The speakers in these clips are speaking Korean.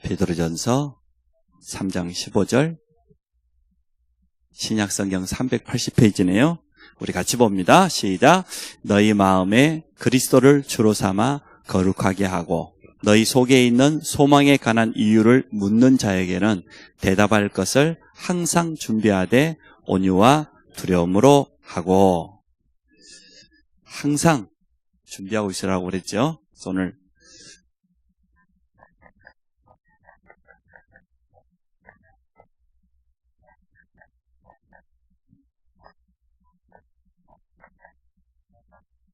베드로전서 3장 15절, 신약성경 380페이지네요. 우리 같이 봅니다. 시작. 너희 마음에 그리스도를 주로 삼아 거룩하게 하고 너희 속에 있는 소망에 관한 이유를 묻는 자에게는 대답할 것을 항상 준비하되 온유와 두려움으로 하고. 항상 준비하고 있으라고 그랬죠. 오늘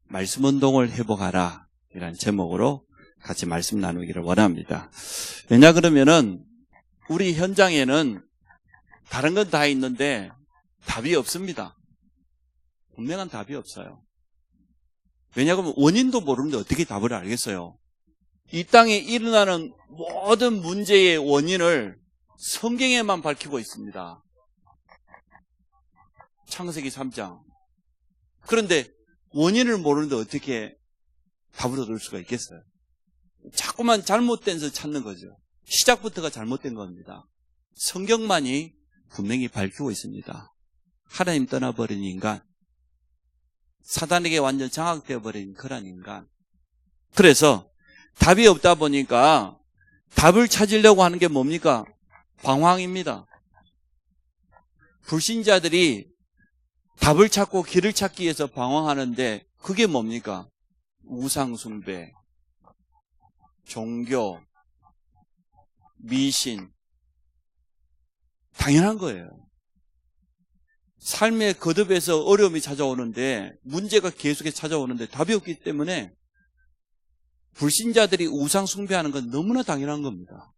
말씀 운동을 회복하라 이라는 제목으로 같이 말씀 나누기를 원합니다. 왜냐 그러면은 우리 현장에는 다른 건 다 있는데 답이 없습니다. 분명한 답이 없어요. 왜냐하면 원인도 모르는데 어떻게 답을 알겠어요? 이 땅에 일어나는 모든 문제의 원인을 성경에만 밝히고 있습니다. 창세기 3장. 그런데 원인을 모르는데 어떻게 답을 얻을 수가 있겠어요? 자꾸만 잘못된 서 찾는 거죠. 시작부터가 잘못된 겁니다. 성경만이 분명히 밝히고 있습니다. 하나님 떠나버린 인간, 사단에게 완전 장악되어 버린 그런 인간. 그래서 답이 없다 보니까 답을 찾으려고 하는 게 뭡니까? 방황입니다. 불신자들이 답을 찾고 길을 찾기 위해서 방황하는데 그게 뭡니까? 우상숭배, 종교, 미신. 당연한 거예요. 삶의 거듭에서 어려움이 찾아오는데, 문제가 계속해서 찾아오는데 답이 없기 때문에 불신자들이 우상숭배하는 건 너무나 당연한 겁니다.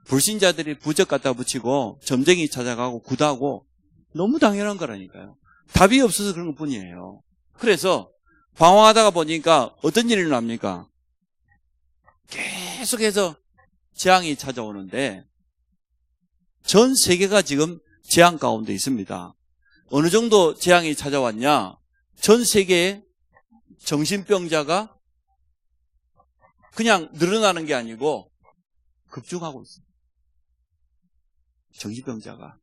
불신자들이 부적 갖다 붙이고 점쟁이 찾아가고 굿하고 너무 당연한 거라니까요. 답이 없어서 그런 것뿐이에요. 그래서 방황하다가 보니까 어떤 일이 납니까? 계속해서 재앙이 찾아오는데 전 세계가 지금 재앙 가운데 있습니다. 어느 정도 재앙이 찾아왔냐? 전 세계에 정신병자가 그냥 늘어나는 게 아니고 급증하고 있습니다. 정신병자가.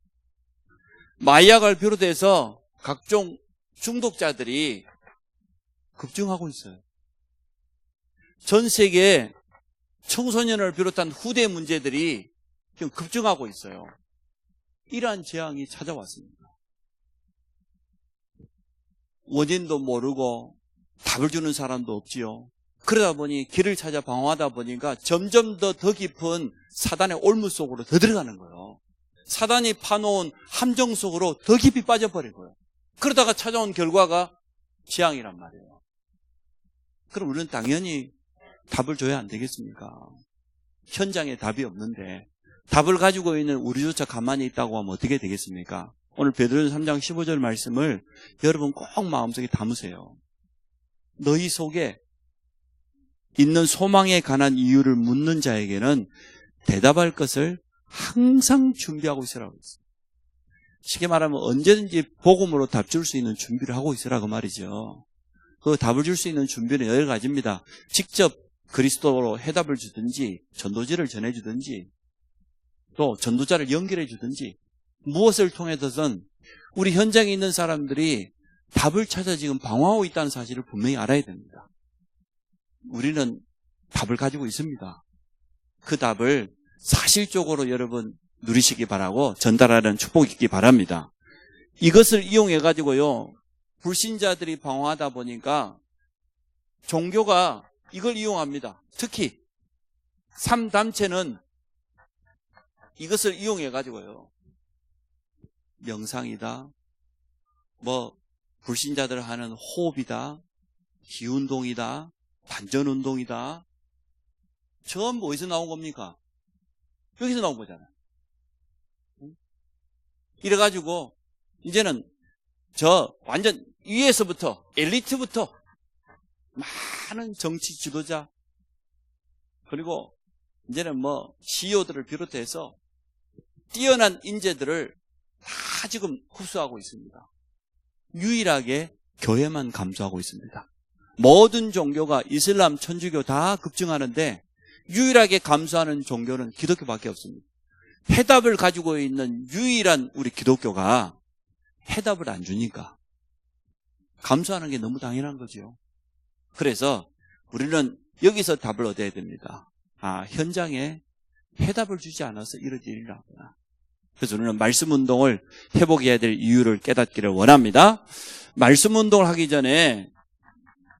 마약을 비롯해서 각종 중독자들이 급증하고 있어요. 전 세계에 청소년을 비롯한 후대 문제들이 지금 급증하고 있어요. 이러한 재앙이 찾아왔습니다. 원인도 모르고 답을 주는 사람도 없지요. 그러다 보니 길을 찾아 방황하다 보니까 점점 더 깊은 사단의 올무 속으로 더 들어가는 거예요. 사단이 파놓은 함정 속으로 더 깊이 빠져버리고요. 그러다가 찾아온 결과가 재앙이란 말이에요. 그럼 우리는 당연히 답을 줘야 안 되겠습니까? 현장에 답이 없는데 답을 가지고 있는 우리조차 가만히 있다고 하면 어떻게 되겠습니까? 오늘 베드로전서 3장 15절 말씀을 여러분 꼭 마음속에 담으세요. 너희 속에 있는 소망에 관한 이유를 묻는 자에게는 대답할 것을 항상 준비하고 있으라고 했어요. 쉽게 말하면 언제든지 복음으로 답 줄 수 있는 준비를 하고 있으라고 말이죠. 그 답을 줄 수 있는 준비는 여러 가지입니다. 직접 그리스도로 해답을 주든지 전도지를 전해주든지 또 전도자를 연결해 주든지 무엇을 통해서든 우리 현장에 있는 사람들이 답을 찾아 지금 방황하고 있다는 사실을 분명히 알아야 됩니다. 우리는 답을 가지고 있습니다. 그 답을 사실적으로 여러분 누리시기 바라고 전달하는 축복이 있기 바랍니다. 이것을 이용해 가지고요, 불신자들이 방황하다 보니까 종교가 이걸 이용합니다. 특히 3단체는 이것을 이용해 가지고요, 명상이다, 불신자들 하는 호흡이다, 기운동이다, 반전운동이다, 전부 어디서 나온 겁니까? 여기서 나온 거잖아요. 이래가지고 이제는 완전 위에서부터 엘리트부터 많은 정치 지도자 그리고 이제는 CEO들을 비롯해서 뛰어난 인재들을 다 지금 흡수하고 있습니다. 유일하게 교회만 감수하고 있습니다. 모든 종교가 이슬람, 천주교 다 급증하는데 유일하게 감수하는 종교는 기독교밖에 없습니다. 해답을 가지고 있는 유일한 우리 기독교가 해답을 안 주니까 감수하는 게 너무 당연한 거죠. 그래서 우리는 여기서 답을 얻어야 됩니다. 현장에 해답을 주지 않아서 이런 일이 나구나. 그래서 우리는 말씀 운동을 회복해야 될 이유를 깨닫기를 원합니다. 말씀 운동을 하기 전에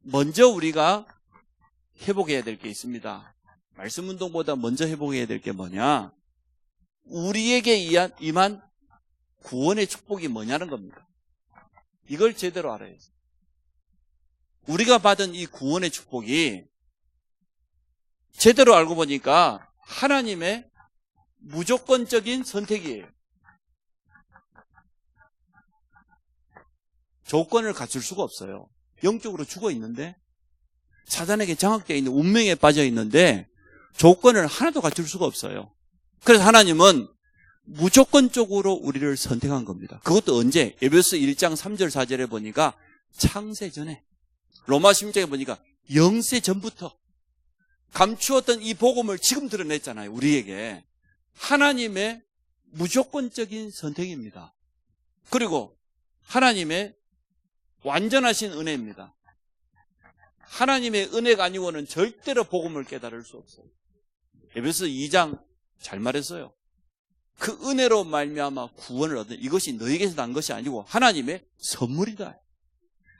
먼저 우리가 회복해야 될 게 있습니다. 말씀 운동보다 먼저 회복해야 될 게 뭐냐? 우리에게 임한 구원의 축복이 뭐냐는 겁니다. 이걸 제대로 알아야 돼요. 우리가 받은 이 구원의 축복이 제대로 알고 보니까 하나님의 무조건적인 선택이에요. 조건을 갖출 수가 없어요. 영적으로 죽어 있는데, 사단에게 장악되어 있는 운명에 빠져 있는데 조건을 하나도 갖출 수가 없어요. 그래서 하나님은 무조건적으로 우리를 선택한 겁니다. 그것도 언제? 에베소 1장 3절 4절에 보니까 창세 전에, 로마 16장에 보니까 영세 전부터 감추었던 이 복음을 지금 드러냈잖아요. 우리에게 하나님의 무조건적인 선택입니다. 그리고 하나님의 완전하신 은혜입니다. 하나님의 은혜가 아니고는 절대로 복음을 깨달을 수 없어요. 에베소 2장 잘 말했어요. 그 은혜로 말미암아 구원을 얻은, 이것이 너에게서 난 것이 아니고 하나님의 선물이다.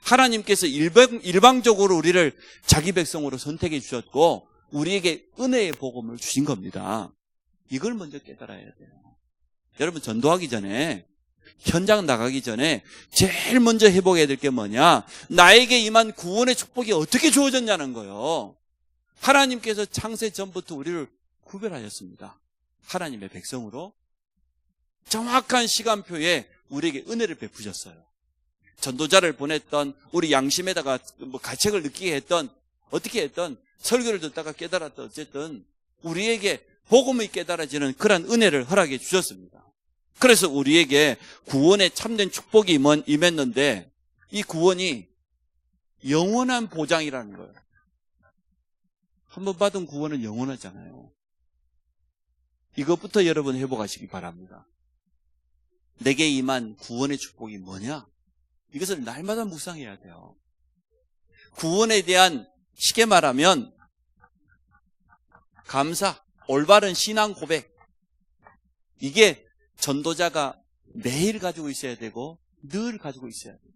하나님께서 일방적으로 우리를 자기 백성으로 선택해 주셨고 우리에게 은혜의 복음을 주신 겁니다. 이걸 먼저 깨달아야 돼요. 여러분, 전도하기 전에, 현장 나가기 전에 제일 먼저 회복해야 될 게 뭐냐? 나에게 임한 구원의 축복이 어떻게 주어졌냐는 거예요. 하나님께서 창세 전부터 우리를 구별하셨습니다. 하나님의 백성으로 정확한 시간표에 우리에게 은혜를 베푸셨어요. 전도자를 보냈던, 우리 양심에다가 가책을 느끼게 했던, 어떻게 했던, 설교를 듣다가 깨달았던, 어쨌든 우리에게 복음이 깨달아지는 그런 은혜를 허락해 주셨습니다. 그래서 우리에게 구원의 참된 축복이 임했는데 이 구원이 영원한 보장이라는 거예요. 한번 받은 구원은 영원하잖아요. 이것부터 여러분 회복하시기 바랍니다. 내게 임한 구원의 축복이 뭐냐? 이것을 날마다 묵상해야 돼요. 구원에 대한, 쉽게 말하면 감사, 올바른 신앙 고백, 이게 전도자가 매일 가지고 있어야 되고 늘 가지고 있어야 돼요.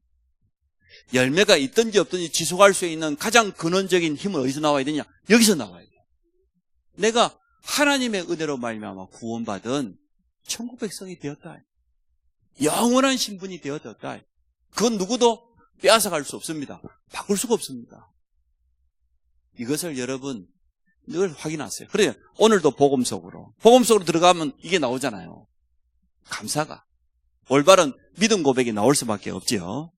열매가 있든지 없든지 지속할 수 있는 가장 근원적인 힘은 어디서 나와야 되냐? 여기서 나와야 돼요. 내가 하나님의 은혜로 말미암아 구원받은 천국 백성이 되었다. 영원한 신분이 되었다. 그건 누구도 빼앗아갈 수 없습니다. 바꿀 수가 없습니다. 이것을 여러분 늘 확인하세요. 그래요. 오늘도 복음 속으로 들어가면 이게 나오잖아요. 감사가, 올바른 믿음 고백이 나올 수밖에 없지요.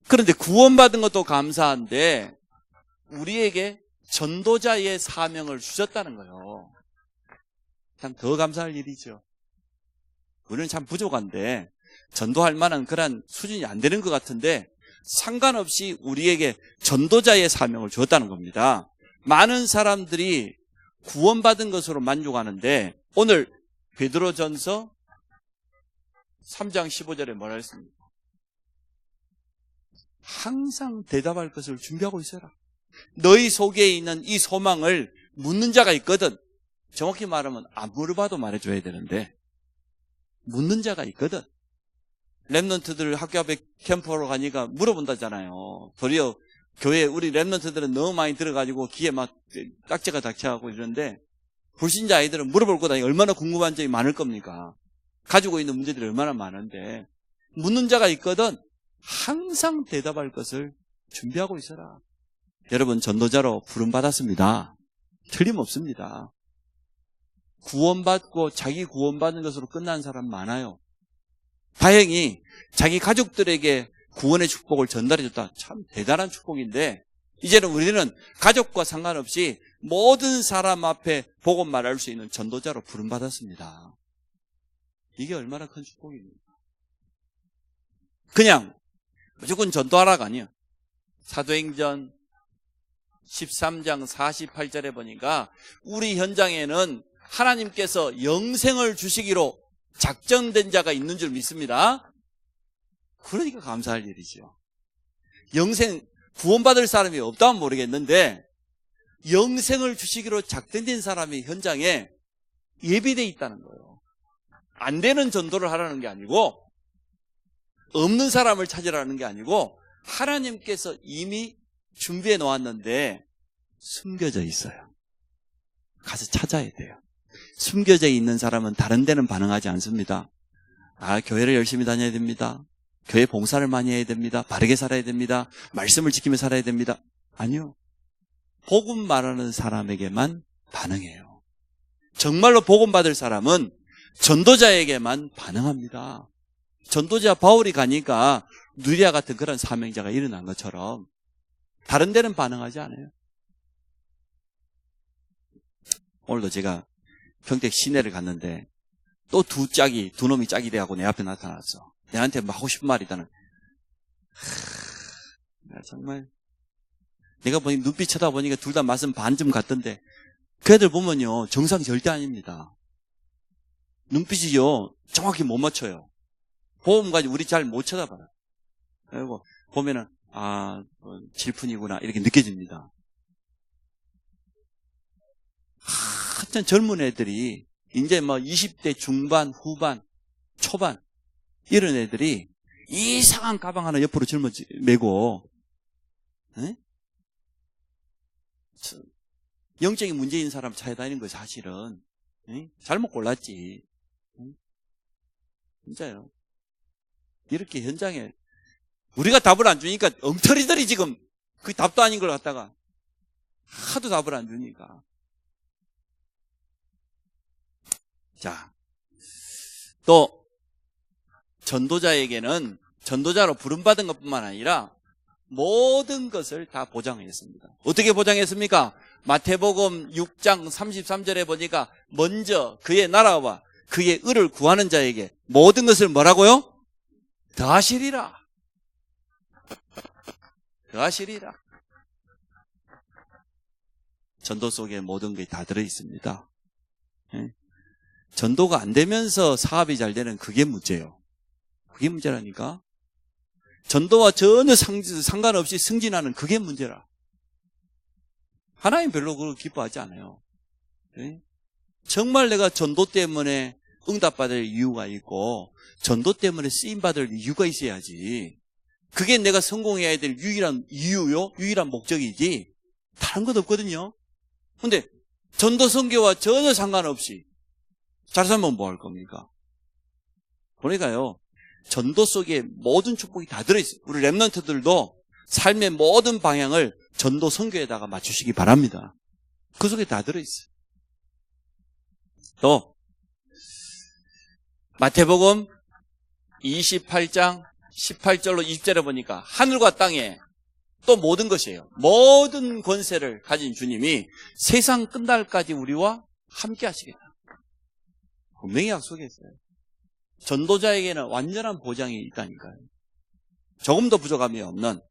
그런데 구원받은 것도 감사한데 우리에게 전도자의 사명을 주셨다는 거예요. 참 더 감사할 일이죠. 우리는 참 부족한데 전도할 만한 그런 수준이 안 되는 것 같은데 상관없이 우리에게 전도자의 사명을 주었다는 겁니다. 많은 사람들이 구원받은 것으로 만족하는데 오늘 베드로전서 3장 15절에 뭐라 했습니까? 항상 대답할 것을 준비하고 있어라. 너희 속에 있는 이 소망을 묻는 자가 있거든. 정확히 말하면 안 물어봐도 말해줘야 되는데 묻는 자가 있거든. 랩런트들 학교 앞에 캠프로 가니까 물어본다잖아요. 도리어 교회 우리 랩런트들은 너무 많이 들어가지고 귀에 막 딱지가 닥쳐가고 이러는데 불신자 아이들은 물어볼 거다. 얼마나 궁금한 점이 많을 겁니까? 가지고 있는 문제들이 얼마나 많은데 묻는 자가 있거든. 항상 대답할 것을 준비하고 있어라. 여러분, 전도자로 부름받았습니다. 틀림없습니다. 구원받고 자기 구원받는 것으로 끝난 사람 많아요. 다행히 자기 가족들에게 구원의 축복을 전달해줬다. 참 대단한 축복인데 이제는 우리는 가족과 상관없이 모든 사람 앞에 복음 말할 수 있는 전도자로 부름받았습니다. 이게 얼마나 큰 축복입니까? 그냥 무조건 전도하라가 아니에요. 사도행전 13장 48절에 보니까 우리 현장에는 하나님께서 영생을 주시기로 작정된 자가 있는 줄 믿습니다. 그러니까 감사할 일이죠. 영생, 구원받을 사람이 없다면 모르겠는데 영생을 주시기로 작정된 사람이 현장에 예비되어 있다는 거예요. 안 되는 전도를 하라는 게 아니고, 없는 사람을 찾으라는 게 아니고, 하나님께서 이미 준비해 놓았는데 숨겨져 있어요. 가서 찾아야 돼요. 숨겨져 있는 사람은 다른 데는 반응하지 않습니다. 교회를 열심히 다녀야 됩니다. 교회 봉사를 많이 해야 됩니다. 바르게 살아야 됩니다. 말씀을 지키며 살아야 됩니다. 아니요. 복음 말하는 사람에게만 반응해요. 정말로 복음 받을 사람은 전도자에게만 반응합니다. 전도자 바울이 가니까 누리아 같은 그런 사명자가 일어난 것처럼 다른 데는 반응하지 않아요. 오늘도 제가 평택 시내를 갔는데 또 두 놈이 짝이 돼갖고 내 앞에 나타났어. 내한테 뭐 하고 싶은 말이 있다는. 정말 내가 보니 눈빛 쳐다보니까 둘 다 말씀 반쯤 같던데 그 애들 보면요 정상이 절대 아닙니다. 눈빛이요 정확히 못 맞춰요. 보험 가지고 우리 잘 못 쳐다봐요. 그리고 보면은 질푼이구나 이렇게 느껴집니다. 한참 젊은 애들이 이제 뭐 20대 중반, 후반, 초반 이런 애들이 이상한 가방 하나 옆으로 메고 영적인 문제인 사람 찾아다니는 거예요. 사실은 잘못 골랐지. 진짜요. 이렇게 현장에 우리가 답을 안 주니까 엉터리들이 지금 그 답도 아닌 걸 갖다가 하도 답을 안 주니까. 자, 또 전도자에게는 전도자로 부름받은 것뿐만 아니라 모든 것을 다 보장했습니다. 어떻게 보장했습니까? 마태복음 6장 33절에 보니까 먼저 그의 나라와 그의 의를 구하는 자에게 모든 것을 뭐라고요? 더하시리라. 더하시리라. 전도 속에 모든 게 다 들어있습니다. 전도가 안 되면서 사업이 잘 되는 그게 문제예요. 그게 문제라니까. 전도와 전혀 상관없이 승진하는 그게 문제라. 하나님 별로 그걸 기뻐하지 않아요. 정말 내가 전도 때문에 응답받을 이유가 있고 전도 때문에 쓰임받을 이유가 있어야지. 그게 내가 성공해야 될 유일한 이유요, 유일한 목적이지 다른 것 없거든요. 근데 전도 선교와 전혀 상관없이 잘 살면 뭐 할 겁니까? 보니까요, 전도 속에 모든 축복이 다 들어있어요. 우리 렘넌트들도 삶의 모든 방향을 전도 선교에다가 맞추시기 바랍니다. 그 속에 다 들어있어요. 또 마태복음 28장 18절로 20절에 보니까 하늘과 땅에 또 모든 것이에요. 모든 권세를 가진 주님이 세상 끝날까지 우리와 함께 하시겠다. 분명히 약속했어요. 전도자에게는 완전한 보장이 있다니까요. 조금도 부족함이 없는,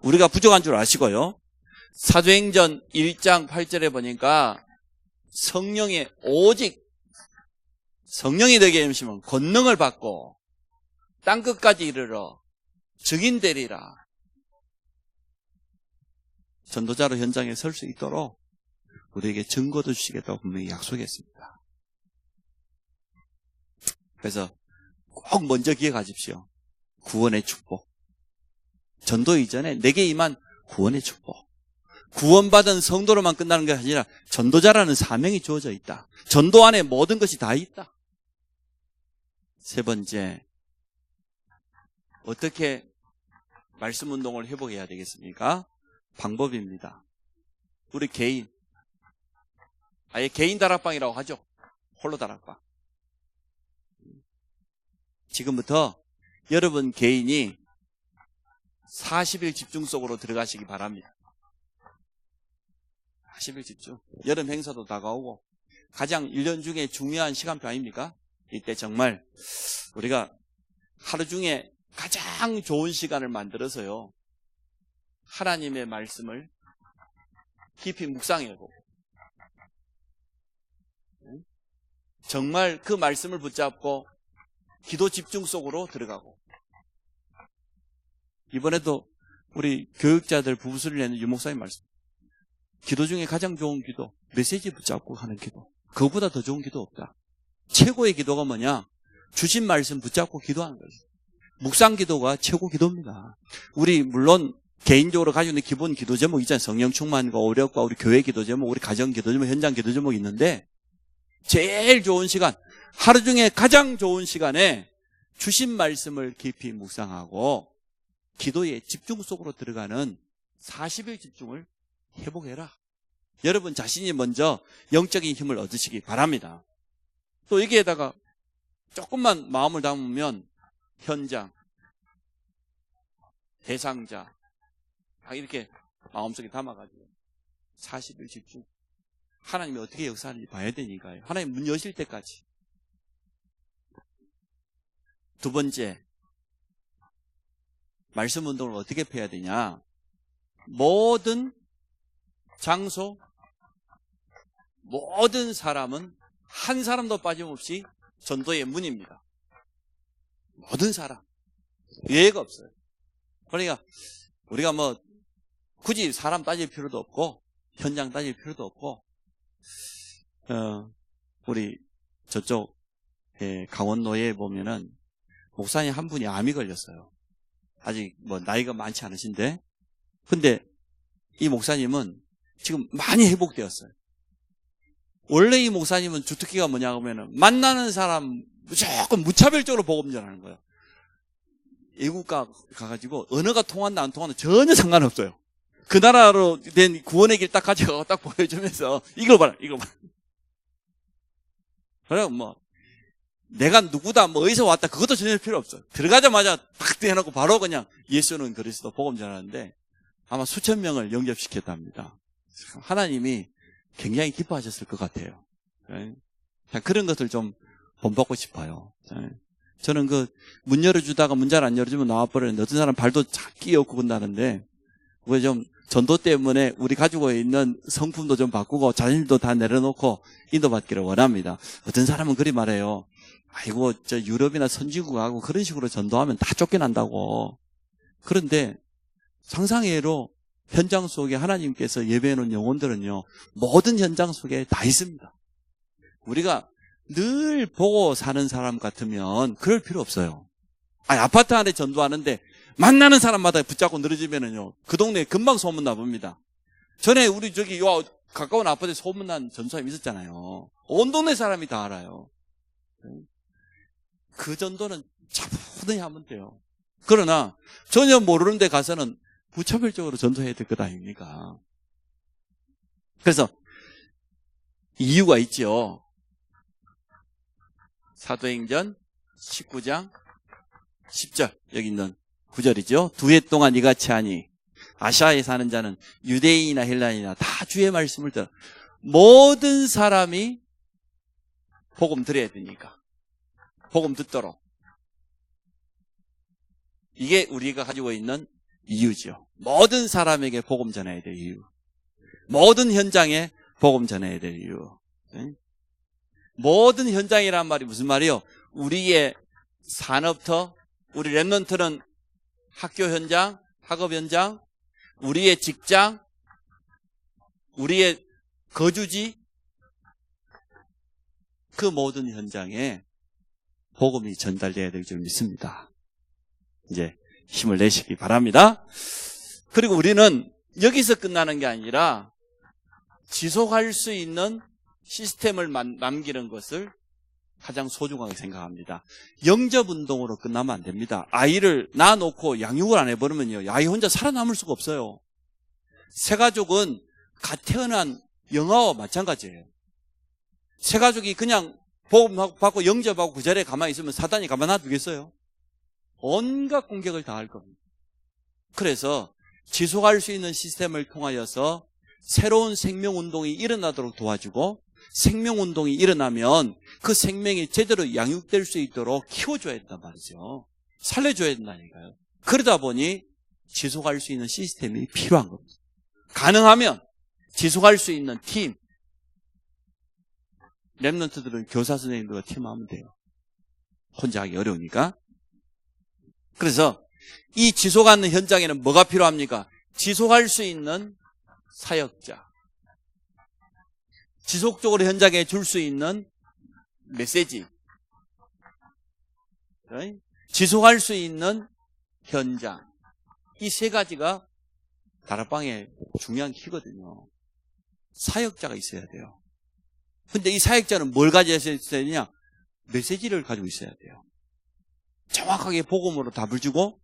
우리가 부족한 줄 아시고요. 사도행전 1장 8절에 보니까 오직 성령이 되게 하시면 권능을 받고 땅끝까지 이르러 증인 되리라. 전도자로 현장에 설 수 있도록 우리에게 증거도 주시겠다고 분명히 약속했습니다. 그래서 꼭 먼저 기억하십시오. 구원의 축복. 전도 이전에 내게 임한 구원의 축복. 구원받은 성도로만 끝나는 게 아니라 전도자라는 사명이 주어져 있다. 전도 안에 모든 것이 다 있다. 세 번째, 어떻게 말씀 운동을 회복해야 되겠습니까? 방법입니다. 우리 개인, 아예 개인 다락방이라고 하죠. 홀로 다락방. 지금부터 여러분 개인이 40일 집중 속으로 들어가시기 바랍니다. 40일 집중. 여름 행사도 다가오고 가장 1년 중에 중요한 시간표 아닙니까? 이때 정말 우리가 하루 중에 가장 좋은 시간을 만들어서요, 하나님의 말씀을 깊이 묵상해보고 정말 그 말씀을 붙잡고 기도 집중 속으로 들어가고 이번에도 우리 교육자들 부부수를 내는 유목사님 말씀 기도 중에 가장 좋은 기도 메시지 붙잡고 하는 기도 그거보다 더 좋은 기도 없다. 최고의 기도가 뭐냐? 주신 말씀 붙잡고 기도하는 거예요. 묵상 기도가 최고 기도입니다. 우리 물론 개인적으로 가지고 있는 기본 기도 제목 있잖아요. 성령 충만과 오력과 우리 교회 기도 제목, 우리 가정 기도 제목, 현장 기도 제목이 있는데 제일 좋은 시간, 하루 중에 가장 좋은 시간에 주신 말씀을 깊이 묵상하고 기도의 집중 속으로 들어가는 40일 집중을 회복해라. 여러분 자신이 먼저 영적인 힘을 얻으시기 바랍니다. 또 여기에다가 조금만 마음을 담으면 현장, 대상자 다 이렇게 마음속에 담아가지고 40일 집중. 하나님이 어떻게 역사하는지 봐야 되니까요. 하나님 문 여실 때까지. 두 번째, 말씀 운동을 어떻게 해야 되냐. 모든 장소, 모든 사람은 한 사람도 빠짐없이 전도의 문입니다. 모든 사람. 예외가 없어요. 그러니까 우리가 뭐 굳이 사람 따질 필요도 없고 현장 따질 필요도 없고 우리 저쪽 강원노예에 보면은 목사님 한 분이 암이 걸렸어요. 아직 뭐 나이가 많지 않으신데 근데 이 목사님은 지금 많이 회복되었어요. 원래 이 목사님은 주특기가 뭐냐 하면은 만나는 사람 무조건 무차별적으로 복음 전하는 거예요. 외국가 가가지고 언어가 통한다 안 통한다 전혀 상관없어요. 그 나라로 된 구원의 길 딱 가져가고 딱 보여주면서 이거 봐라 이거 봐라. 그래 뭐 내가 누구다 뭐 어디서 왔다 그것도 전혀 필요 없어요. 들어가자마자 딱 대놓고 바로 그냥 예수는 그리스도 복음 전하는데 아마 수천 명을 영접시켰답니다. 하나님이 굉장히 기뻐하셨을 것 같아요. 그런 것들 좀 본받고 싶어요. 저는 그 문 열어주다가 문 잘 안 열어주면 나와버렸는데 어떤 사람 발도 끼얹고 건다는데 그거 좀 전도 때문에 우리 가지고 있는 성품도 좀 바꾸고 자신도 다 내려놓고 인도받기를 원합니다. 어떤 사람은 그리 말해요. 아이고 저 유럽이나 선진국 가고 그런 식으로 전도하면 다 쫓겨난다고. 그런데 상상외로 현장 속에 하나님께서 예배해놓은 영혼들은요 모든 현장 속에 다 있습니다. 우리가 늘 보고 사는 사람 같으면 그럴 필요 없어요. 아파트 안에 전도하는데 만나는 사람마다 붙잡고 늘어지면은요 그 동네에 금방 소문나봅니다. 전에 우리 저기 요 가까운 아파트에 소문난 전도사님 있었잖아요. 온 동네 사람이 다 알아요. 그 전도는 차분히 하면 돼요. 그러나 전혀 모르는 데 가서는 무차별적으로 전도해야 될 것 아닙니까? 그래서 이유가 있죠. 사도행전 19장 10절 여기 있는 9절이죠. 2해 동안 이같이 하니 아시아에 사는 자는 유대인이나 헬라인이나 다 주의 말씀을 들어 모든 사람이 복음 들어야 되니까 복음 듣도록 이게 우리가 가지고 있는 이유죠. 모든 사람에게 복음 전해야 될 이유. 모든 현장에 복음 전해야 될 이유. 모든 현장이란 말이 무슨 말이요? 우리의 산업터, 우리 랩런트는 학교 현장, 학업 현장, 우리의 직장, 우리의 거주지, 그 모든 현장에 복음이 전달되어야 될 줄 믿습니다. 이제 힘을 내시기 바랍니다. 그리고 우리는 여기서 끝나는 게 아니라 지속할 수 있는 시스템을 남기는 것을 가장 소중하게 생각합니다. 영접운동으로 끝나면 안 됩니다. 아이를 낳아놓고 양육을 안 해버리면요 아이 혼자 살아남을 수가 없어요. 새가족은 갓 태어난 영아와 마찬가지예요. 새가족이 그냥 복음 받고 영접하고 그 자리에 가만히 있으면 사단이 가만 놔두겠어요? 온갖 공격을 다 할 겁니다. 그래서 지속할 수 있는 시스템을 통하여서 새로운 생명운동이 일어나도록 도와주고 생명운동이 일어나면 그 생명이 제대로 양육될 수 있도록 키워줘야 된단 말이죠. 살려줘야 된다니까요. 그러다 보니 지속할 수 있는 시스템이 필요한 겁니다. 가능하면 지속할 수 있는 팀. 랩런트들은 교사 선생님들과 팀하면 돼요. 혼자 하기 어려우니까. 그래서 이 지속하는 현장에는 뭐가 필요합니까? 지속할 수 있는 사역자. 지속적으로 현장에 줄 수 있는 메시지. 지속할 수 있는 현장. 이 세 가지가 다락방의 중요한 키거든요. 사역자가 있어야 돼요. 근데 이 사역자는 뭘 가지고 있어야 되냐? 메시지를 가지고 있어야 돼요. 정확하게 복음으로 답을 주고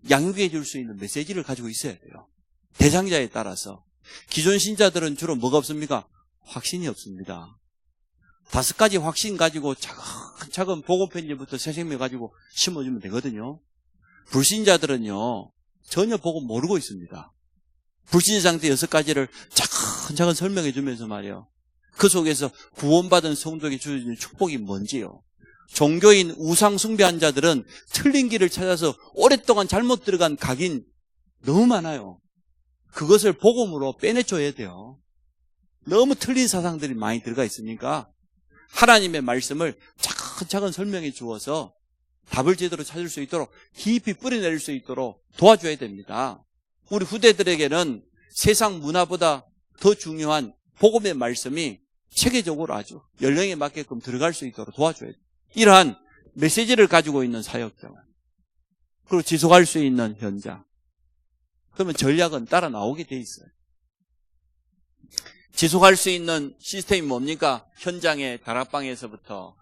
양육해 줄 수 있는 메시지를 가지고 있어야 돼요. 대상자에 따라서. 기존 신자들은 주로 뭐가 없습니까? 확신이 없습니다. 5가지 확신 가지고 차근차근 복음 편지부터 새 생명 가지고 심어주면 되거든요. 불신자들은요, 전혀 복음 모르고 있습니다. 불신자 상태 6가지를 차근차근 설명해 주면서 말이에요. 그 속에서 구원받은 성도에게 주어지는 축복이 뭔지요. 종교인 우상 숭배한 자들은 틀린 길을 찾아서 오랫동안 잘못 들어간 각인 너무 많아요. 그것을 복음으로 빼내줘야 돼요. 너무 틀린 사상들이 많이 들어가 있으니까 하나님의 말씀을 차근차근 설명해 주어서 답을 제대로 찾을 수 있도록 깊이 뿌려낼 수 있도록 도와줘야 됩니다. 우리 후대들에게는 세상 문화보다 더 중요한 복음의 말씀이 체계적으로 아주 연령에 맞게끔 들어갈 수 있도록 도와줘야 돼요. 이러한 메시지를 가지고 있는 사역자, 그리고 지속할 수 있는 현장. 그러면 전략은 따라 나오게 돼 있어요. 지속할 수 있는 시스템이 뭡니까? 현장의 다락방에서부터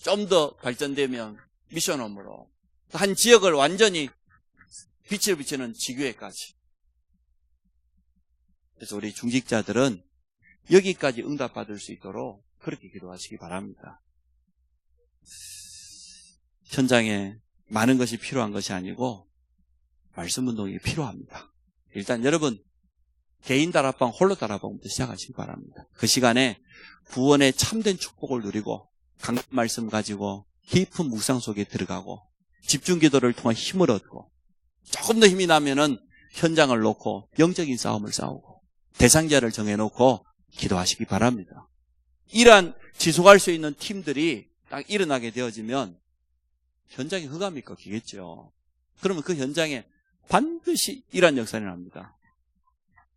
좀 더 발전되면 미션홈으로, 한 지역을 완전히 빛을 비치는 지교회까지. 그래서 우리 중직자들은 여기까지 응답받을 수 있도록 그렇게 기도하시기 바랍니다. 현장에 많은 것이 필요한 것이 아니고 말씀 운동이 필요합니다. 일단 여러분 개인 다락방, 홀로 다락방부터 시작하시기 바랍니다. 그 시간에 구원의 참된 축복을 누리고 강단 말씀 가지고 깊은 묵상 속에 들어가고 집중 기도를 통해 힘을 얻고 조금 더 힘이 나면은 현장을 놓고 영적인 싸움을 싸우고 대상자를 정해놓고 기도하시기 바랍니다. 이러한 지속할 수 있는 팀들이 딱 일어나게 되어지면 현장에 흑암이 꺾이겠죠. 그러면 그 현장에 반드시 이러한 역사가 일어납니다.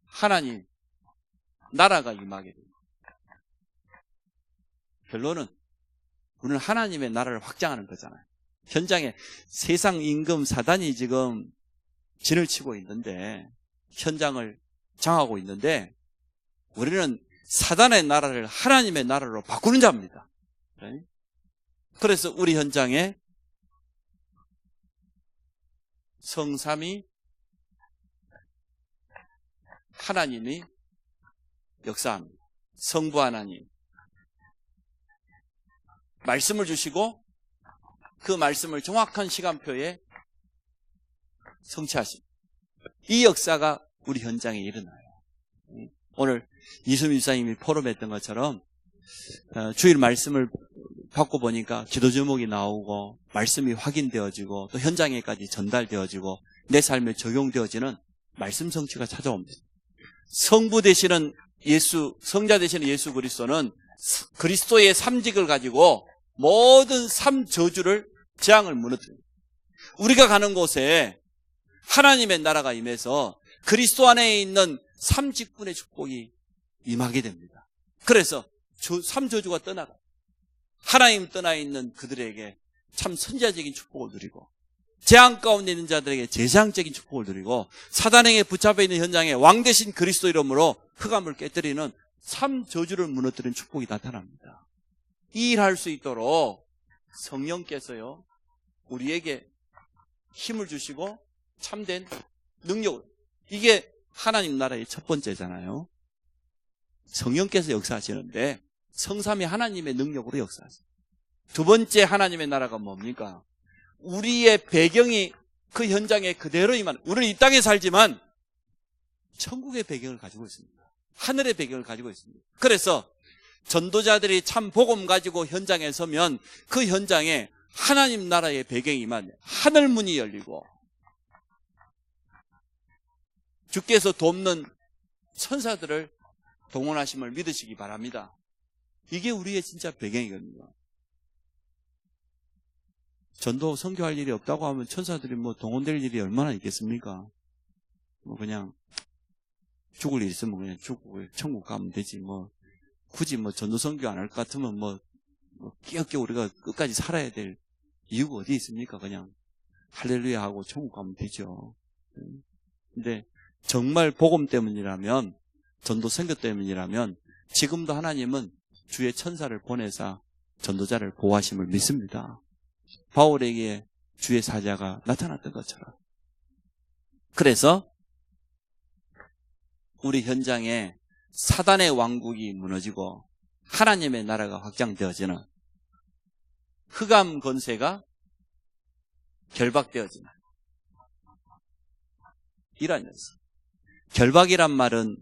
하나님, 나라가 임하게 됩니다. 결론은 우리는 하나님의 나라를 확장하는 거잖아요. 현장에 세상 임금 사단이 지금 진을 치고 있는데, 현장을 장하고 있는데, 우리는 사단의 나라를 하나님의 나라로 바꾸는 자입니다. 그래서 우리 현장에 성삼위 하나님이 역사합니다. 성부 하나님 말씀을 주시고 그 말씀을 정확한 시간표에 성취하십니다. 이 역사가 우리 현장에 일어나요. 오늘 이수민 집사님이 포럼했던 것처럼 주일 말씀을 받고 보니까 기도 제목이 나오고 말씀이 확인되어지고 또 현장에까지 전달되어지고 내 삶에 적용되어지는 말씀 성취가 찾아옵니다. 성부 되시는 예수, 성자 되시는 예수 그리스도는 그리스도의 삼직을 가지고 모든 삼저주를 재앙을 무너뜨립니다. 우리가 가는 곳에 하나님의 나라가 임해서 그리스도 안에 있는 삼직분의 축복이 임하게 됩니다. 그래서 삼저주가 떠나가 하나님 떠나 있는 그들에게 참 선지자적인 축복을 누리고 재앙 가운데 있는 자들에게 제사장적인 축복을 누리고 사단에게 붙잡혀 있는 현장에 왕 대신 그리스도 이름으로 흑암을 깨뜨리는 삼저주를 무너뜨리는 축복이 나타납니다. 이 일할 수 있도록 성령께서요 우리에게 힘을 주시고 참된 능력을, 이게 하나님 나라의 첫 번째잖아요. 성령께서 역사하시는데 성삼위 하나님의 능력으로 역사하세요. 두 번째 하나님의 나라가 뭡니까? 우리의 배경이 그 현장에 그대로 임하는, 우리는 이 땅에 살지만 천국의 배경을 가지고 있습니다. 하늘의 배경을 가지고 있습니다. 그래서 전도자들이 참 복음 가지고 현장에 서면 그 현장에 하나님 나라의 배경이 임하는 하늘 문이 열리고 주께서 돕는 천사들을 동원하심을 믿으시기 바랍니다. 이게 우리의 진짜 배경이거든요. 전도 선교할 일이 없다고 하면 천사들이 뭐 동원될 일이 얼마나 있겠습니까? 뭐 그냥 죽을 일 있으면 그냥 죽고 천국 가면 되지. 뭐 굳이 뭐 전도 선교 안 할 것 같으면 뭐 끼없게 우리가 끝까지 살아야 될 이유가 어디 있습니까? 그냥 할렐루야 하고 천국 가면 되죠. 근데 정말 복음 때문이라면, 전도 선교 때문이라면 지금도 하나님은 주의 천사를 보내사 전도자를 보호하심을 믿습니다. 바울에게 주의 사자가 나타났던 것처럼. 그래서 우리 현장에 사단의 왕국이 무너지고 하나님의 나라가 확장되어지는, 흑암 권세가 결박되어지는 이란 연습. 결박이란 말은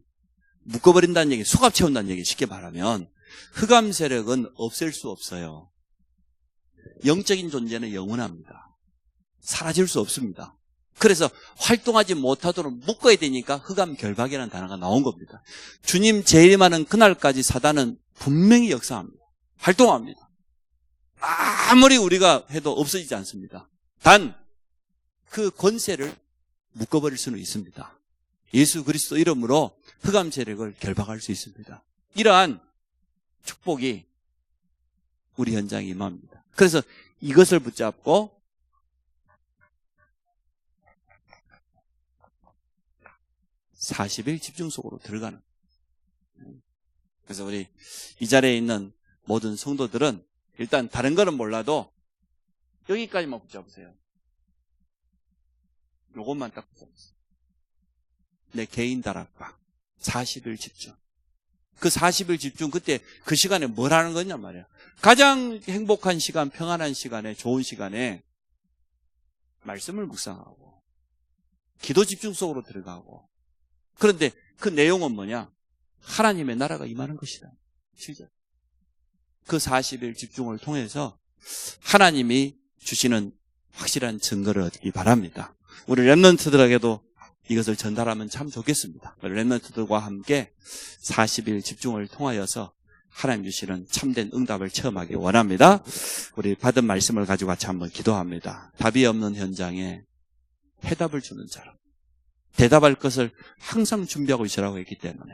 묶어버린다는 얘기, 수갑 채운다는 얘기. 쉽게 말하면 흑암 세력은 없앨 수 없어요. 영적인 존재는 영원합니다. 사라질 수 없습니다. 그래서 활동하지 못하도록 묶어야 되니까 흑암 결박이라는 단어가 나온 겁니다. 주님 재림하는 그날까지 사단은 분명히 역사합니다. 활동합니다. 아무리 우리가 해도 없어지지 않습니다. 단 그 권세를 묶어버릴 수는 있습니다. 예수 그리스도 이름으로 흑암 세력을 결박할 수 있습니다. 이러한 축복이 우리 현장에 임합니다. 그래서 이것을 붙잡고 (40일) 집중 속으로 들어가는. 그래서 우리 이 자리에 있는 모든 성도들은 일단 다른 거는 몰라도 여기까지만 붙잡으세요. 요것만 딱 붙잡으세요. 내 개인 다락방 40일 집중. 그 40일 집중, 그때 그 시간에 뭘 하는 거냐 말이야. 가장 행복한 시간, 평안한 시간에, 좋은 시간에 말씀을 묵상하고 기도 집중 속으로 들어가고. 그런데 그 내용은 뭐냐? 하나님의 나라가 임하는 것이다. 실제 그 40일 집중을 통해서 하나님이 주시는 확실한 증거를 얻기 바랍니다. 우리 렘넌트들에게도 이것을 전달하면 참 좋겠습니다. 렘넌트들과 함께 40일 집중을 통하여서 하나님 주시는 참된 응답을 체험하기 원합니다. 우리 받은 말씀을 가지고 같이 한번 기도합니다. 답이 없는 현장에 해답을 주는 자로, 대답할 것을 항상 준비하고 있으라고 했기 때문에,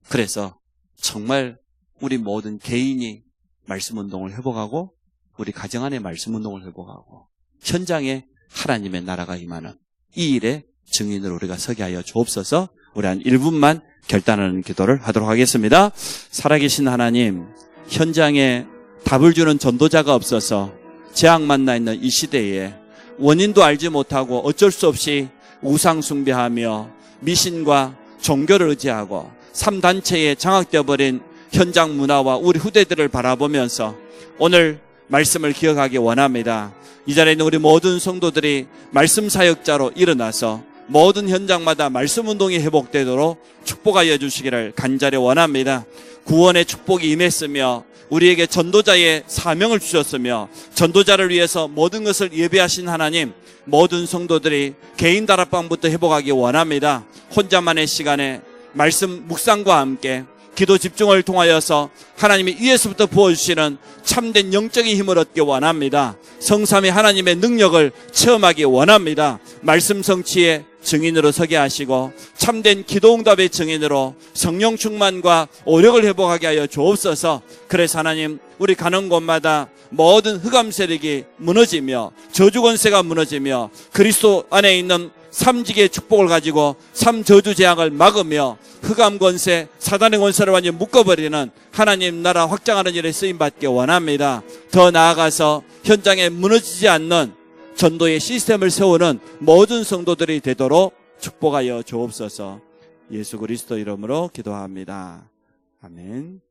그래서 정말 우리 모든 개인이 말씀 운동을 회복하고 우리 가정 안에 말씀 운동을 회복하고 현장에 하나님의 나라가 임하는 이 일에 증인으로 우리가 서게 하여 주옵소서. 우리 한 1분만 결단하는 기도를 하도록 하겠습니다. 살아계신 하나님, 현장에 답을 주는 전도자가 없어서 재앙 만나 있는 이 시대에 원인도 알지 못하고 어쩔 수 없이 우상 숭배하며 미신과 종교를 의지하고 3단체에 장악되어 버린 현장 문화와 우리 후대들을 바라보면서 오늘 말씀을 기억하기 원합니다. 이 자리에 있는 우리 모든 성도들이 말씀 사역자로 일어나서 모든 현장마다 말씀 운동이 회복되도록 축복하여 주시기를 간절히 원합니다. 구원의 축복이 임했으며 우리에게 전도자의 사명을 주셨으며 전도자를 위해서 모든 것을 예배하신 하나님, 모든 성도들이 개인 다락방부터 회복하기 원합니다. 혼자만의 시간에 말씀 묵상과 함께 기도 집중을 통하여서 하나님이 위에서부터 부어주시는 참된 영적인 힘을 얻기 원합니다. 성삼위 하나님의 능력을 체험하기 원합니다. 말씀 성취의 증인으로 서게 하시고 참된 기도응답의 증인으로 성령 충만과 오력을 회복하게 하여 주옵소서. 그래서 하나님, 우리 가는 곳마다 모든 흑암 세력이 무너지며 저주 권세가 무너지며 그리스도 안에 있는 삼직의 축복을 가지고 삼저주 재앙을 막으며 흑암 권세, 사단의 권세를 완전히 묶어버리는 하나님 나라 확장하는 일에 쓰임받기 원합니다. 더 나아가서 현장에 무너지지 않는 전도의 시스템을 세우는 모든 성도들이 되도록 축복하여 주옵소서. 예수 그리스도 이름으로 기도합니다. 아멘.